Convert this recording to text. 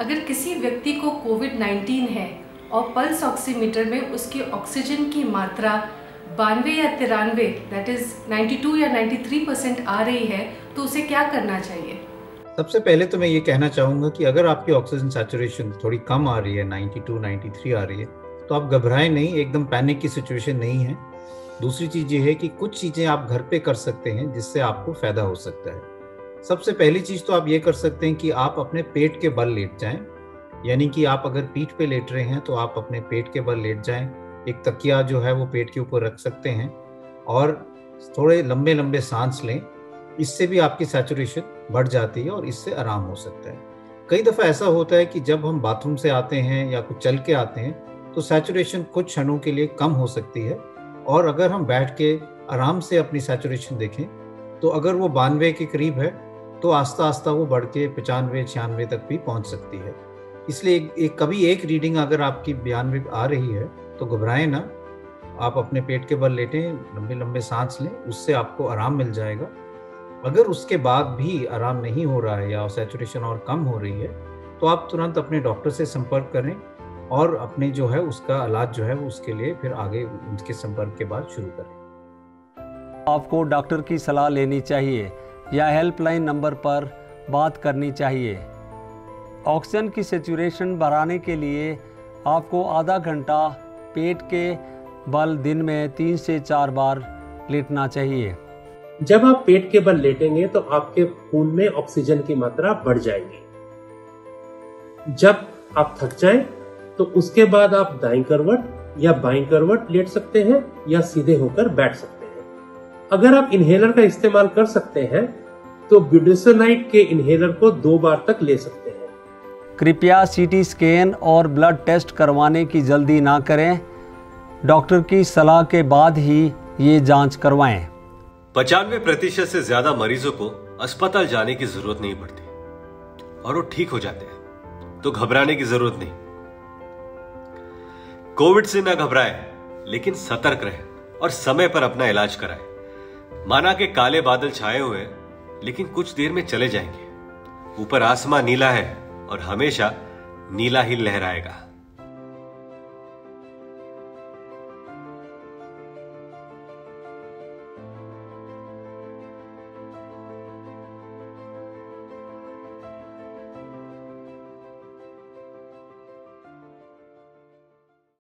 अगर किसी व्यक्ति को कोविड-19 है और पल्स ऑक्सीमीटर में उसकी ऑक्सीजन की मात्रा 92 या 93 दैट इज 92 या 93% आ रही है, तो उसे क्या करना चाहिए? सबसे पहले तो मैं ये कहना चाहूँगा कि अगर आपकी ऑक्सीजन सैचुरेशन थोड़ी कम आ रही है, 92, 93 आ रही है, तो आप घबराएं नहीं, एकदम पैनिक की सिचुएशन नहीं है। दूसरी चीज़ ये है कि कुछ चीज़ें आप घर पे कर सकते हैं जिससे आपको फ़ायदा हो सकता है। सबसे पहली चीज़ तो आप ये कर सकते हैं कि आप अपने पेट के बल लेट जाएं, यानी कि आप अगर पीठ पे लेट रहे हैं तो आप अपने पेट के बल लेट जाएं। एक तकिया जो है वो पेट के ऊपर रख सकते हैं और थोड़े लंबे लंबे सांस लें। इससे भी आपकी सैचुरेशन बढ़ जाती है और इससे आराम हो सकता है। कई दफ़ा ऐसा होता है कि जब हम बाथरूम से आते हैं या कुछ चल के आते हैं तो सैचुरेशन कुछ क्षणों के लिए कम हो सकती है, और अगर हम बैठ के आराम से अपनी सैचुरेशन देखें तो अगर वो 92 के करीब है तो आस्ता आस्ता वो बढ़ के 95-96 तक भी पहुंच सकती है। इसलिए कभी एक रीडिंग अगर आपकी 92 आ रही है तो घबराएं ना, आप अपने पेट के बल लेटें, लंबे लंबे सांस लें, उससे आपको आराम मिल जाएगा। अगर उसके बाद भी आराम नहीं हो रहा है या सैचुरेशन और कम हो रही है तो आप तुरंत अपने डॉक्टर से संपर्क करें और अपने जो है उसका इलाज जो है उसके लिए फिर आगे उनके संपर्क के बाद शुरू करें। आपको डॉक्टर की सलाह लेनी चाहिए या हेल्पलाइन नंबर पर बात करनी चाहिए। ऑक्सीजन की सैचुरेशन बढ़ाने के लिए आपको आधा घंटा पेट के बल दिन में 3 से 4 बार लेटना चाहिए। जब आप पेट के बल लेटेंगे तो आपके खून में ऑक्सीजन की मात्रा बढ़ जाएगी। जब आप थक जाएं तो उसके बाद आप दाईं करवट या बाईं करवट लेट सकते हैं या सीधे होकर बैठ सकते हैं। अगर आप इन्हेलर का इस्तेमाल कर सकते हैं तो ब्यूडेसोनाइट के इन्हेलर को 2 बार तक ले सकते हैं। कृपया सीटी स्कैन और ब्लड टेस्ट करवाने की जल्दी ना करें। डॉक्टर की सलाह के बाद ही ये जांच करवाएं। 95% से ज्यादा मरीजों को अस्पताल जाने की जरूरत नहीं पड़ती और वो ठीक हो जाते हैं, तो घबराने की जरूरत नहीं। कोविड से ना घबराएं, लेकिन सतर्क रहें और समय पर अपना इलाज कराएं। माना के काले बादल छाए हुए हैं, लेकिन कुछ देर में चले जाएंगे। ऊपर आसमां नीला है और हमेशा नीला ही लहराएगा।